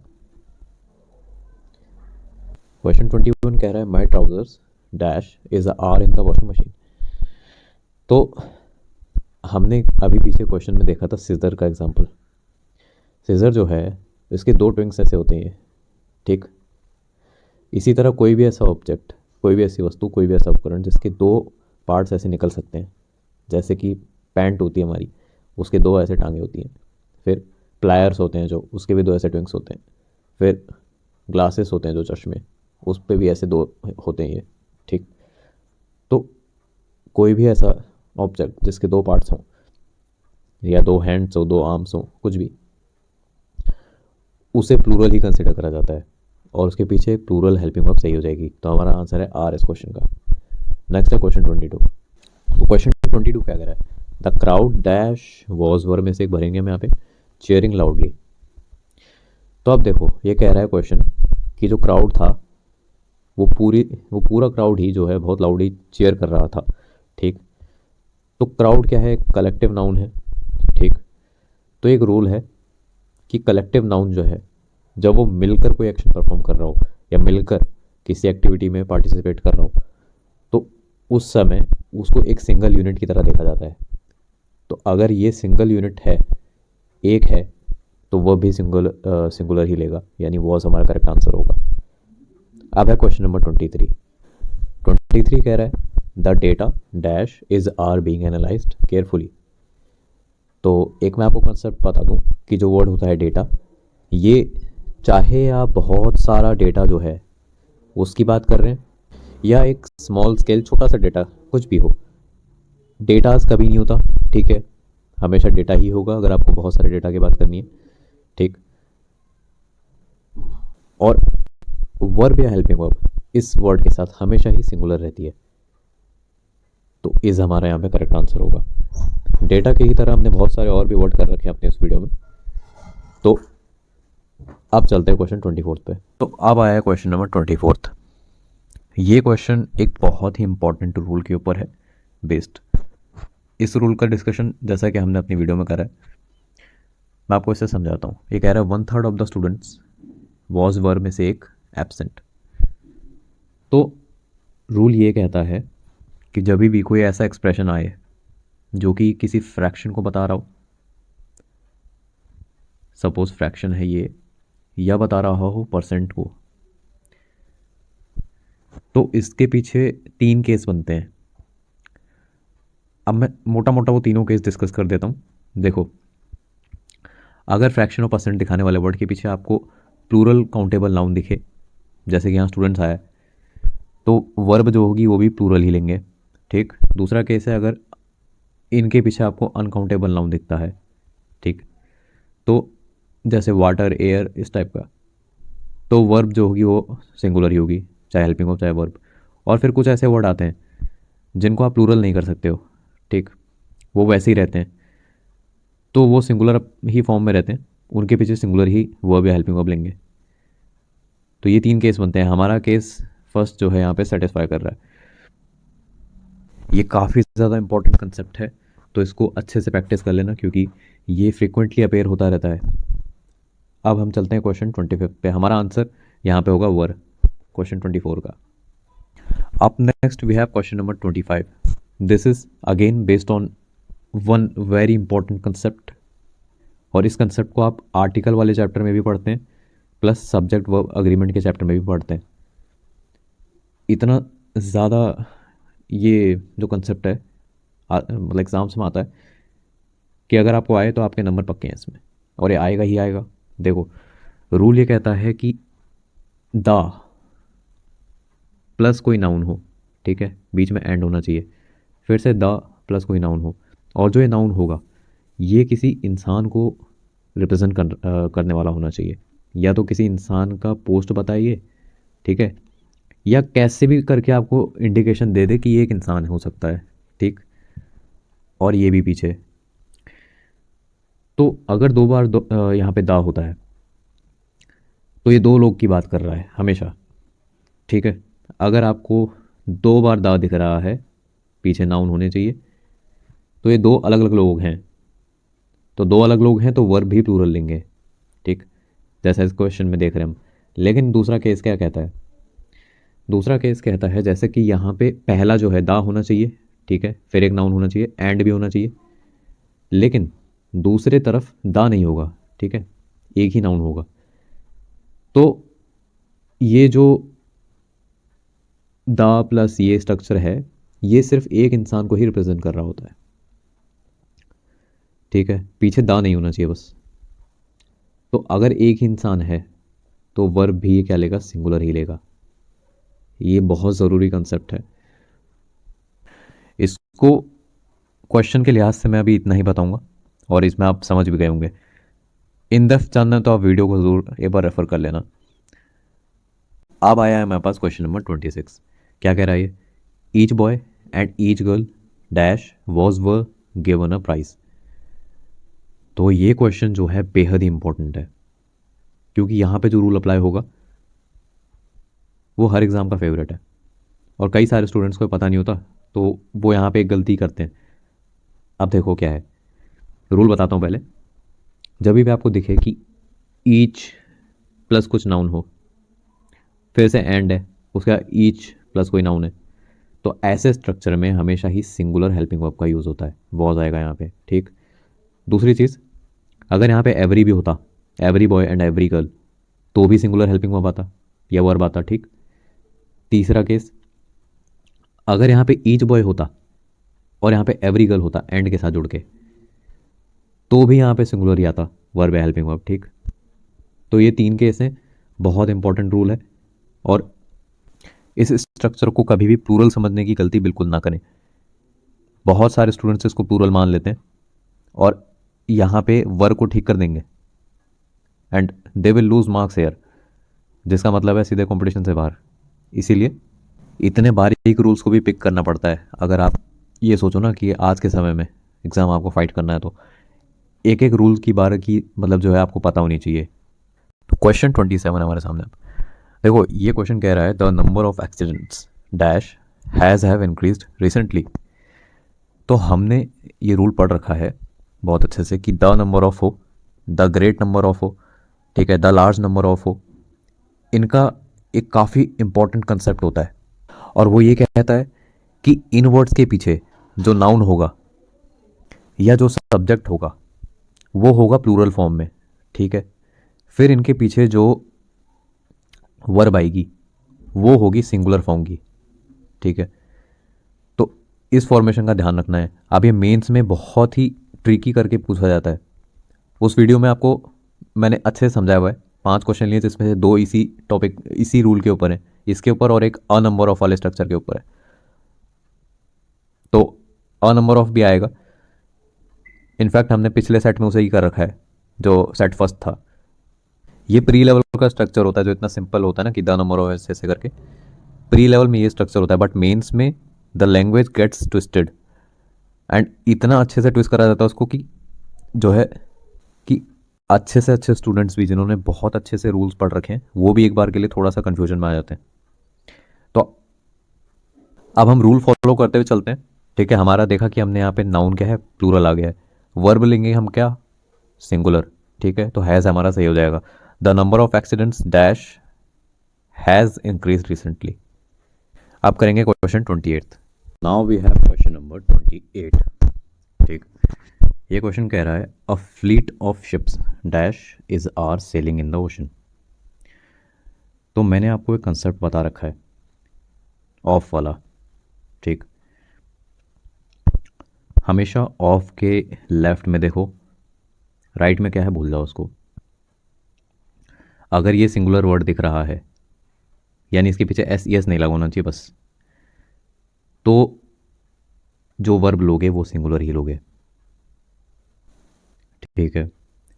क्वेश्चन 21 कह रहा है my trousers dash is are in the washing machine. तो हमने अभी पीछे क्वेश्चन में देखा था सीजर का एग्जांपल। सीजर जो है इसके दो ट्विंग्स ऐसे होते हैं, ठीक। इसी तरह कोई भी ऐसा ऑब्जेक्ट, कोई भी ऐसी वस्तु, कोई भी ऐसा उपकरण जिसके दो पार्ट्स ऐसे निकल सकते हैं, जैसे कि पैंट होती है हमारी, उसके दो ऐसे टांगे होती हैं। फिर प्लायर्स होते हैं जो, उसके भी दो ऐसे ट्विंग्स होते हैं। फिर ग्लासेस होते हैं जो चश्मे, उस पर भी ऐसे दो होते हैं ये, ठीक। तो कोई भी ऐसा ऑब्जेक्ट जिसके दो पार्ट्स हों, या दो हैंड्स हो, दो आर्म्स हो, कुछ भी, उसे प्लूरल ही कंसिडर करा जाता है और उसके पीछे प्लूरल हेल्पिंग वर्ब सही हो जाएगी। तो हमारा आंसर है आर इस क्वेश्चन का। नेक्स्ट है क्वेश्चन 22। तो क्वेश्चन 22 क्या कह रहा है? The crowd dash was verb में से एक भरेंगे हम यहाँ पे, चीयरिंग लाउडली। तो अब देखो ये कह रहा है क्वेश्चन कि जो क्राउड था वो पूरा क्राउड ही जो है बहुत लाउडली चीयर कर रहा था, ठीक। तो क्राउड क्या है? कलेक्टिव नाउन है, ठीक। तो एक रूल है कि कलेक्टिव नाउन जो है जब वो मिलकर कोई एक्शन परफॉर्म कर रहा हो या मिलकर किसी एक्टिविटी में पार्टिसिपेट कर रहा हो, तो उस समय उसको एक सिंगल यूनिट की तरह देखा जाता है। तो अगर ये सिंगल यूनिट है, एक है, तो वह भी सिंगुलर ही लेगा, यानी वॉज हमारा करेक्ट आंसर होगा। अब है क्वेश्चन नंबर 23। 23 कह रहा है the data dash is are being analysed carefully. तो एक मैं आपको कंसेप्ट बता दूं कि जो वर्ड होता है डेटा, ये चाहे आप बहुत सारा डेटा जो है उसकी बात कर रहे हैं या एक स्मॉल स्केल छोटा सा डेटा, कुछ भी हो, डेटाज कभी नहीं होता, ठीक है। हमेशा डेटा ही होगा अगर आपको बहुत सारे डेटा की बात करनी है, ठीक। और वर्ब या हेल्पिंग वर्ब इस वर्ड के साथ हमेशा ही सिंगुलर रहती है, तो इज हमारा यहाँ पे करेक्ट आंसर होगा। डेटा की ही तरह हमने बहुत सारे और भी वर्ड कर रखे हैं अपने इस वीडियो में। तो अब चलते हैं क्वेश्चन 24 पे। तो अब आया क्वेश्चन नंबर 24। ये क्वेश्चन एक बहुत ही इंपॉर्टेंट रूल के ऊपर है बेस्ड। इस रूल का डिस्कशन जैसा कि हमने अपनी वीडियो में करा है, मैं आपको इसे समझाता हूँ। ये कह रहा है 1/3 of the students was verb में से एक एब्सेंट। तो रूल ये कहता है कि जब भी कोई ऐसा एक्सप्रेशन आए जो कि किसी फ्रैक्शन को बता रहा हो, सपोज फ्रैक्शन है ये, या बता रहा हो परसेंट को, तो इसके पीछे 3 केस बनते हैं। अब मैं मोटा मोटा वो तीनों केस डिस्कस कर देता हूँ। देखो, अगर फ्रैक्शन और परसेंट दिखाने वाले वर्ड के पीछे आपको प्लूरल काउंटेबल नाउन दिखे, जैसे कि यहाँ स्टूडेंट्स आया, तो वर्ब जो होगी वो भी प्लूरल ही लेंगे, ठीक। दूसरा केस है अगर इनके पीछे आपको अनकाउंटेबल नाउन दिखता है, ठीक, तो जैसे वाटर, एयर, इस टाइप का, तो वर्ब जो होगी वो सिंगुलर ही होगी, चाहे हेल्पिंग हो चाहे वर्ब। और फिर कुछ ऐसे वर्ड आते हैं जिनको आप प्लूरल नहीं कर सकते हो, ठीक, वो वैसे ही रहते हैं, तो वो सिंगुलर ही फॉर्म में रहते हैं, उनके पीछे सिंगुलर ही वर्ब या हेल्पिंग वर्ब लेंगे। तो ये 3 केस बनते हैं। हमारा केस फर्स्ट जो है यहाँ पे सेटिस्फाई कर रहा है। ये काफ़ी ज़्यादा इंपॉर्टेंट कंसेप्ट है, तो इसको अच्छे से प्रैक्टिस कर लेना क्योंकि ये फ्रिक्वेंटली अपेयर होता रहता है। अब हम चलते हैं क्वेश्चन 25 पे। हमारा आंसर यहाँ पे होगा वर, क्वेश्चन 24 का। Up next we have question number 25। This is again based on one very important concept, और इस कंसेप्ट को आप आर्टिकल वाले चैप्टर में भी पढ़ते हैं प्लस सब्जेक्ट वर्ब अग्रीमेंट के चैप्टर में भी पढ़ते हैं। इतना ज़्यादा ये जो कंसेप्ट है मतलब एग्ज़ाम्स में आता है कि अगर आपको आए तो आपके नंबर पक्के हैं इसमें, और ये आएगा ही आएगा। देखो, रूल ये कहता है कि द प्लस कोई नाउन हो, ठीक है, बीच में एंड होना चाहिए, फिर से द प्लस कोई नाउन हो, और जो ये नाउन होगा ये किसी इंसान को रिप्रेजेंट करने वाला होना चाहिए। या तो किसी इंसान का पोस्ट बताइए, ठीक है, या कैसे भी करके आपको इंडिकेशन दे दे कि ये एक इंसान हो सकता है, ठीक, और ये भी पीछे। तो अगर 2 बार यहाँ पे दा होता है तो ये 2 लोग की बात कर रहा है हमेशा, ठीक है। अगर आपको 2 बार दा दिख रहा है, पीछे नाउन होने चाहिए, तो ये 2 अलग अलग लोग हैं। तो 2 अलग लोग हैं तो वर्ब भी प्लूरल लेंगे, ठीक, जैसा इस क्वेश्चन में देख रहे हैं हम। लेकिन दूसरा केस क्या कहता है? दूसरा केस कहता है जैसे कि यहाँ पे पहला जो है दा होना चाहिए, ठीक है, फिर एक नाउन होना चाहिए, एंड भी होना चाहिए, लेकिन दूसरे तरफ दा नहीं होगा, ठीक है, एक ही नाउन होगा। तो ये जो दा प्लस ये स्ट्रक्चर है ये सिर्फ एक इंसान को ही रिप्रेजेंट कर रहा होता है, ठीक है, पीछे दा नहीं होना चाहिए बस। तो अगर एक ही इंसान है तो वर्ब भी ये क्या लेगा? सिंगुलर ही लेगा। ये बहुत ज़रूरी कंसेप्ट है। इसको क्वेश्चन के लिहाज से मैं अभी इतना ही बताऊंगा और इसमें आप समझ भी गए होंगे। इन डेप्थ जानना है तो आप वीडियो को ज़रूर एक बार रेफर कर लेना। अब आया है मेरे पास क्वेश्चन नंबर 26। क्या कह रहा है ये? Each boy and each girl dash was were given a prize. तो ये क्वेश्चन जो है बेहद ही इंपॉर्टेंट है क्योंकि यहाँ पे जो रूल अप्लाई होगा वो हर एग्ज़ाम का फेवरेट है और कई सारे स्टूडेंट्स को पता नहीं होता तो वो यहाँ पे एक गलती करते हैं। अब देखो क्या है, रूल बताता हूँ पहले। जब भी आपको दिखे कि ईच प्लस कुछ नाउन हो, फिर से एंड है, उसका ईच प्लस कोई नाउन है, तो ऐसे स्ट्रक्चर में हमेशा ही सिंगुलर हेल्पिंग वर्ब का यूज़ होता है, वॉज आएगा यहाँ पे, ठीक। दूसरी चीज़, अगर यहाँ पे एवरी भी होता, every boy and every girl, तो भी सिंगुलर हेल्पिंग वर्ब आता या वर्ब आता, ठीक। तीसरा केस, अगर यहाँ पे ईच बॉय होता और यहाँ पे एवरी गर्ल होता एंड के साथ जुड़ के, तो भी यहाँ पे सिंगुलर ही आता, वर्ब या हेल्पिंग वर्ब, ठीक। तो ये 3 केस हैं, बहुत इंपॉर्टेंट रूल है और इस स्ट्रक्चर को कभी भी प्लूरल समझने की गलती बिल्कुल ना करें। बहुत सारे स्टूडेंट्स इसको प्लूरल मान लेते हैं और यहाँ पे वर्ब को ठीक कर देंगे and they will lose marks here, जिसका मतलब है सीधे कंपटीशन से बाहर। इसीलिए इतने बारीक रूल्स को भी पिक करना पड़ता है। अगर आप ये सोचो ना कि आज के समय में एग्ज़ाम आपको फाइट करना है तो एक एक रूल की बार की मतलब जो है आपको पता होनी चाहिए। तो क्वेश्चन 27 हमारे सामने। देखो, ये क्वेश्चन कह रहा है the number of accidents dash has have increased recently. तो हमने ये रूल पढ़ रखा है बहुत अच्छे से कि द नंबर ऑफ हो, द ग्रेट नंबर ऑफ हो, ठीक है, द लार्ज नंबर ऑफ हो। इनका एक काफ़ी इंपॉर्टेंट कंसेप्ट होता है और वो ये कहता है कि इन वर्ड्स के पीछे जो नाउन होगा या जो सब्जेक्ट होगा वो होगा प्लूरल फॉर्म में, ठीक है। फिर इनके पीछे जो वर्ब आएगी वो होगी सिंगुलर फॉर्म की, ठीक है। तो इस फॉर्मेशन का ध्यान रखना है। अब ये मेंस में बहुत ही ट्रिकी करके पूछा जाता है। उस वीडियो में आपको मैंने अच्छे से समझाया हुआ है। 5 क्वेश्चन लिए जिसमें से 2 इसी टॉपिक इसी रूल के ऊपर है, इसके ऊपर, और एक अ नंबर ऑफ वाले स्ट्रक्चर के ऊपर है। तो अ नंबर ऑफ भी आएगा। इनफैक्ट हमने पिछले सेट में उसे ही कर रखा है जो सेट फर्स्ट था। ये प्री लेवल का स्ट्रक्चर होता है जो इतना सिंपल होता है ना कि द नंबर ऑफ ऐसे ऐसे करके। प्री लेवल में ये स्ट्रक्चर होता है, बट मेंस में the language gets twisted, and इतना अच्छे से ट्विस्ट करा जाता है उसको कि जो है कि अच्छे से अच्छे स्टूडेंट्स भी जिन्होंने बहुत अच्छे से रूल्स पढ़ रखे हैं वो भी एक बार के लिए थोड़ा सा कन्फ्यूजन में आ जाते हैं। तो अब हम रूल फॉलो करते हुए चलते हैं, ठीक है। हमारा देखा कि हमने यहाँ पे नाउन क्या है, प्लूरल आ गया है। वर्ब लेंगे हम क्या, सिंगुलर, ठीक है। तो हैज़ हमारा सही हो जाएगा। The number of accidents dash has increase recently. अब करेंगे question 28। Now we have question number 28, ठीक। ये क्वेश्चन कह रहा है a fleet of ships dash is are sailing in the ocean. तो मैंने आपको एक कंसेप्ट बता रखा है ऑफ वाला, ठीक। हमेशा ऑफ के लेफ्ट में देखो, राइट में क्या है भूल जाओ उसको। अगर ये सिंगुलर वर्ड दिख रहा है यानी इसके पीछे एस ई एस नहीं लगा होना चाहिए बस, तो जो वर्ब लोगे वो सिंगुलर ही लोगे, ठीक है।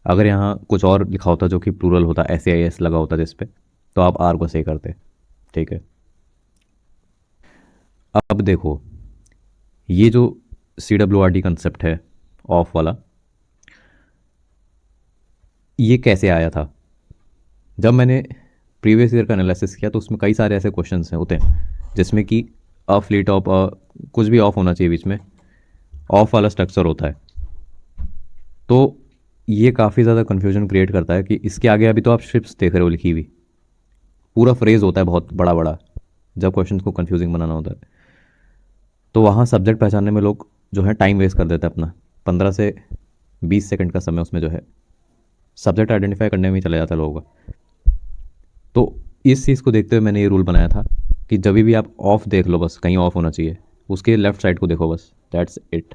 अगर यहाँ कुछ और लिखा होता जो कि प्लूरल होता, एस ए आई एस लगा होता जिस पे, तो आप आर को सही करते, ठीक है। अब देखो ये जो सी डब्ल्यू आर डी कंसेप्ट है ऑफ वाला, ये कैसे आया था। जब मैंने प्रीवियस ईयर का एनालिसिस किया तो उसमें कई सारे ऐसे क्वेश्चंस हैं होते हैं जिसमें कि अ फ्लीट ऑफ कुछ भी ऑफ होना चाहिए बीच में, ऑफ वाला स्ट्रक्चर होता है। तो ये काफ़ी ज़्यादा कन्फ्यूजन क्रिएट करता है कि इसके आगे अभी तो आप शिप्स देख रहे हो लिखी हुई, पूरा फ्रेज होता है बहुत बड़ा बड़ा जब क्वेश्चन को कन्फ्यूजिंग बनाना होता है। तो वहाँ सब्जेक्ट पहचानने में लोग जो है टाइम वेस्ट कर देते हैं अपना, 15 से 20 सेकंड का समय उसमें जो है सब्जेक्ट आइडेंटिफाई करने में ही चला जाता है लोगों का। तो इस चीज़ को देखते हुए मैंने ये रूल बनाया था कि जब भी आप ऑफ देख लो बस कहीं ऑफ होना चाहिए, उसके लेफ्ट साइड को देखो बस, दैट्स इट।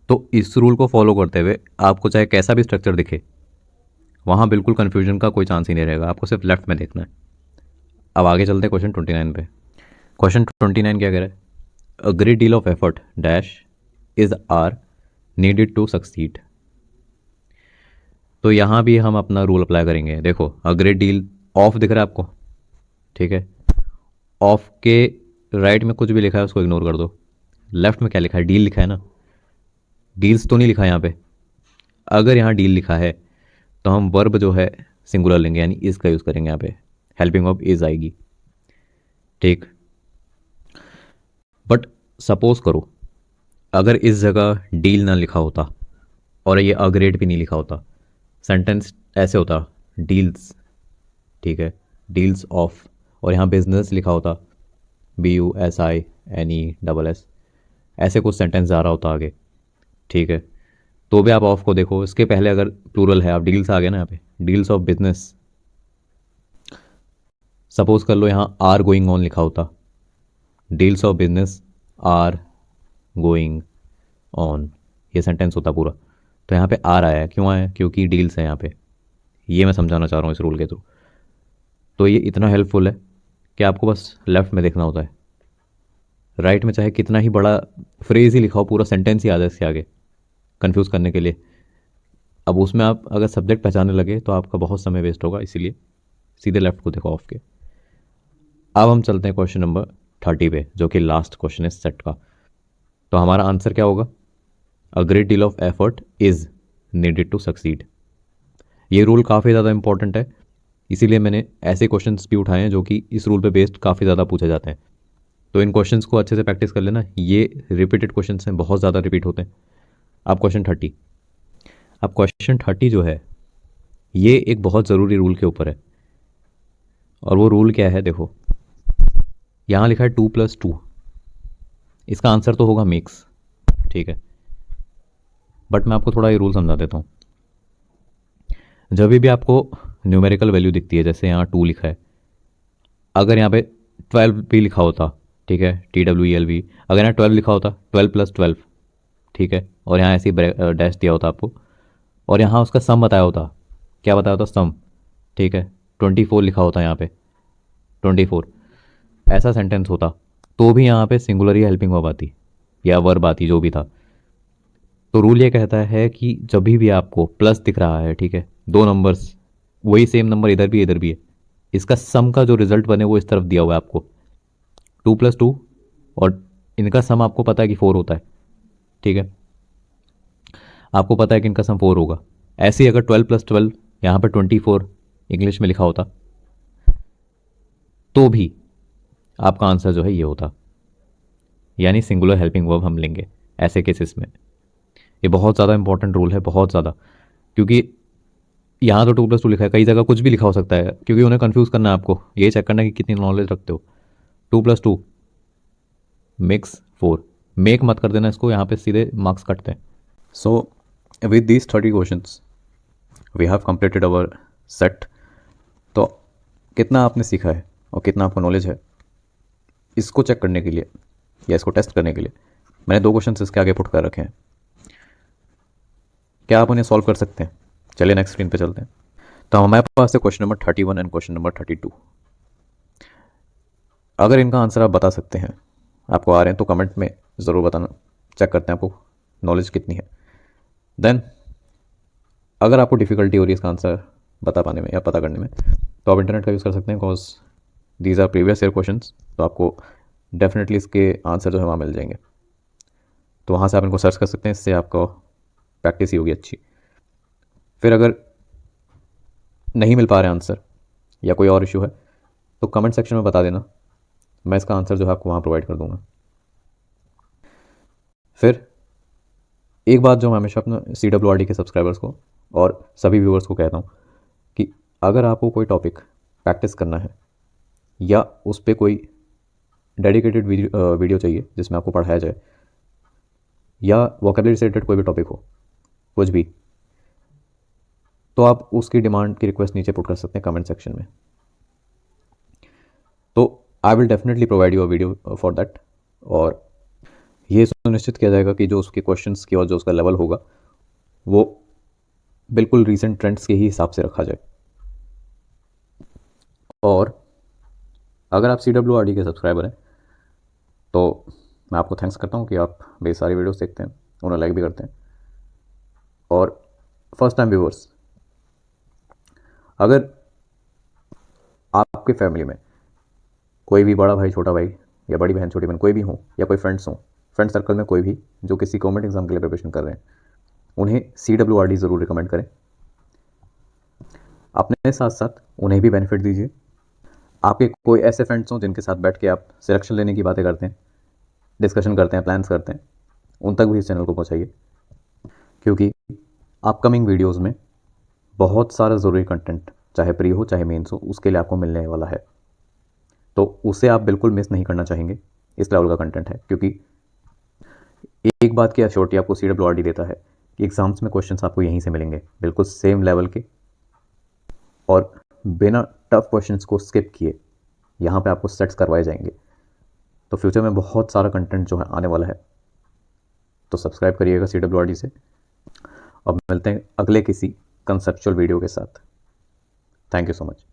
तो इस रूल को फॉलो करते हुए आपको चाहे कैसा भी स्ट्रक्चर दिखे वहाँ बिल्कुल कन्फ्यूजन का कोई चांस ही नहीं रहेगा, आपको सिर्फ लेफ्ट में देखना है। अब आगे चलते हैं क्वेश्चन 29 पे। क्वेश्चन 29 क्या कह रहा है, a great deal of effort dash is are needed to succeed. तो यहाँ भी हम अपना रूल अप्लाई करेंगे। देखो अ ग्रेट डील ऑफ दिख रहा है आपको, ठीक है। ऑफ के राइट में कुछ भी लिखा है उसको इग्नोर कर दो, लेफ्ट में क्या लिखा है, डील लिखा है ना, डील्स तो नहीं लिखा है यहाँ पे। अगर यहाँ डील लिखा है तो हम वर्ब जो है सिंगुलर लेंगे यानी इज का यूज़ करेंगे, यहाँ पे हेल्पिंग ऑफ इज आएगी, ठीक। बट सपोज करो अगर इस जगह डील ना लिखा होता और ये अग्रेड भी नहीं लिखा होता, सेंटेंस ऐसे होता डील्स, ठीक है, डील्स ऑफ, और यहाँ बिजनेस लिखा होता BUSINESS, ऐसे कुछ सेंटेंस जा रहा होता आगे, ठीक है। तो भी आप ऑफ को देखो, इसके पहले अगर प्लूरल है आप डील्स आ गए ना यहाँ पे, डील्स ऑफ बिजनेस। सपोज कर लो यहाँ आर गोइंग ऑन लिखा होता, deals of business are going on, ये सेंटेंस होता पूरा। तो यहाँ पे आर आया है, क्यों आया है, क्योंकि डील्स है यहाँ पे, ये मैं समझाना चाह रहा हूँ इस रूल के थ्रू। तो ये इतना हेल्पफुल है कि आपको बस लेफ्ट में देखना होता है, राइट में चाहे कितना ही बड़ा फ्रेज ही लिखा हो, पूरा सेंटेंस ही आ जाए इसके आगे कंफ्यूज करने के लिए। अब उसमें आप अगर सब्जेक्ट पहचानने लगे तो आपका बहुत समय वेस्ट होगा, इसीलिए सीधे लेफ्ट को देखो ऑफ के। अब हम चलते हैं क्वेश्चन नंबर 30 पे, जो कि लास्ट क्वेश्चन है सेट का। तो हमारा आंसर क्या होगा, a great deal of effort is needed to succeed. ये रूल काफ़ी ज़्यादा इंपॉर्टेंट है, इसीलिए मैंने ऐसे क्वेश्चंस भी उठाए हैं जो कि इस रूल पे बेस्ड काफ़ी ज़्यादा पूछे जाते हैं। तो इन क्वेश्चंस को अच्छे से प्रैक्टिस कर लेना, ये रिपीटेड क्वेश्चंस हैं, बहुत ज़्यादा रिपीट होते हैं। अब क्वेश्चन 30, अब क्वेश्चन 30 जो है ये एक बहुत ज़रूरी रूल के ऊपर है, और वो रूल क्या है, देखो यहाँ लिखा है 2+2, इसका आंसर तो होगा मिक्स, ठीक है। बट मैं आपको थोड़ा ये रूल समझा देता हूँ। जब भी आपको न्यूमेरिकल वैल्यू दिखती है, जैसे यहाँ 2 लिखा है, अगर यहाँ पे 12 भी लिखा होता, ठीक है, TWELV, अगर यहाँ 12 लिखा होता 12+12, ठीक है, और यहाँ ऐसे डैश दिया होता आपको, और यहाँ उसका सम बताया होता, क्या बताया होता, सम, ठीक है, 24 लिखा होता यहाँ पे 24, ऐसा सेंटेंस होता, तो भी यहाँ पे सिंगुलर ही हेल्पिंग वर्ब आती या वर्ब आती, जो भी था। तो रूल ये कहता है कि जब भी आपको प्लस दिख रहा है, ठीक है, दो नंबर्स, वही सेम नंबर इधर भी है, इसका सम का जो रिजल्ट बने वो इस तरफ दिया हुआ है आपको, 2+2, और इनका सम आपको पता है कि 4 होता है, ठीक है, आपको पता है कि इनका सम 4 होगा। ऐसे ही अगर 12+12 यहाँ पर 24 इंग्लिश में लिखा होता तो भी आपका आंसर जो है ये होता, यानी सिंगुलर हेल्पिंग वर्ब हम लेंगे ऐसे केसेस में। ये बहुत ज़्यादा इंपॉर्टेंट रूल है, बहुत ज़्यादा, क्योंकि यहाँ तो 2+2 लिखा है, कई जगह कुछ भी लिखा हो सकता है, क्योंकि उन्हें कंफ्यूज करना है आपको, ये चेक करना है कि कितनी नॉलेज रखते हो। 2+2 मेक्स 4, मेक मत कर देना इसको, यहाँ पे सीधे मार्क्स कटते हैं। So with these 30 questions we have completed our set. तो कितना आपने सीखा है और कितना आपको नॉलेज है, इसको चेक करने के लिए या इसको टेस्ट करने के लिए मैंने 2 क्वेश्चन इसके आगे पुट कर रखे हैं। क्या आप उन्हें सॉल्व कर सकते हैं? चलिए नेक्स्ट स्क्रीन पे चलते हैं। तो हमारे पास है question number 31 and question number 32। अगर इनका आंसर आप बता सकते हैं, आपको आ रहे हैं, तो कमेंट में ज़रूर बताना, चेक करते हैं आपको नॉलेज कितनी है। देन अगर आपको डिफ़िकल्टी हो रही है इसका आंसर बता पाने में या पता करने में, तो आप इंटरनेट का यूज़ कर सकते हैं, because these our previous year questions, तो आपको डेफिनेटली इसके आंसर जो है वहाँ मिल जाएंगे। तो वहाँ से आप इनको सर्च कर सकते हैं, इससे आपको प्रैक्टिस ही होगी अच्छी। फिर अगर नहीं मिल पा रहे आंसर या कोई और इशू है, तो कमेंट सेक्शन में बता देना, मैं इसका आंसर जो है आपको वहाँ प्रोवाइड कर दूंगा। फिर एक बात जो मैं हमेशा अपने CWRD के सब्सक्राइबर्स को और सभी व्यूअर्स को कहता हूँ कि अगर आपको कोई टॉपिक प्रैक्टिस करना है या उस पर कोई डेडिकेटेड वीडियो चाहिए जिसमें आपको पढ़ाया जाए, या वोकेबलरी से रिलेटेड कोई भी टॉपिक हो, कुछ भी, तो आप उसकी डिमांड की रिक्वेस्ट नीचे पुट कर सकते हैं कमेंट सेक्शन में। तो I will definitely provide you a video for that, और ये सुनिश्चित किया जाएगा कि जो उसके क्वेश्चंस की और जो उसका लेवल होगा वो बिल्कुल रीसेंट ट्रेंड्स के ही हिसाब से रखा जाए। और अगर आप CWRD के सब्सक्राइबर हैं तो मैं आपको थैंक्स करता हूँ कि आप मेरी सारी वीडियोस देखते हैं, उन्हें लाइक भी करते हैं। और फर्स्ट टाइम व्यूअर्स, अगर आपके फैमिली में कोई भी बड़ा भाई, छोटा भाई, या बड़ी बहन, छोटी बहन, कोई भी हो, या कोई फ्रेंड्स हो, फ्रेंड सर्कल में कोई भी जो किसी गवर्नमेंट एग्जाम के लिए प्रिपरेशन कर रहे हैं, उन्हें CWRD ज़रूर रिकमेंड करें। अपने साथ साथ उन्हें भी बेनिफिट दीजिए। आपके कोई ऐसे फ्रेंड्स हों जिनके साथ बैठ के आप सिलेक्शन लेने की बातें करते हैं, डिस्कशन करते हैं, प्लान्स करते हैं, उन तक भी इस चैनल को पहुंचाइए, क्योंकि अपकमिंग वीडियोस में बहुत सारा ज़रूरी कंटेंट, चाहे प्री हो चाहे मेंस हो, उसके लिए आपको मिलने वाला है। तो उसे आप बिल्कुल मिस नहीं करना चाहेंगे, इस लेवल का कंटेंट है। क्योंकि एक बात की एश्योरिटी आपको CWRD देता है कि एग्ज़ाम्स में क्वेश्चंस आपको यहीं से मिलेंगे, बिल्कुल सेम लेवल के, और बिना टफ क्वेश्चंस को स्किप किए यहाँ पे आपको सेट्स करवाए जाएंगे। तो फ्यूचर में बहुत सारा कंटेंट जो है आने वाला है, तो सब्सक्राइब करिएगा CWRD से। अब मिलते हैं अगले किसी कंसेप्चुअल वीडियो के साथ। Thank you so much.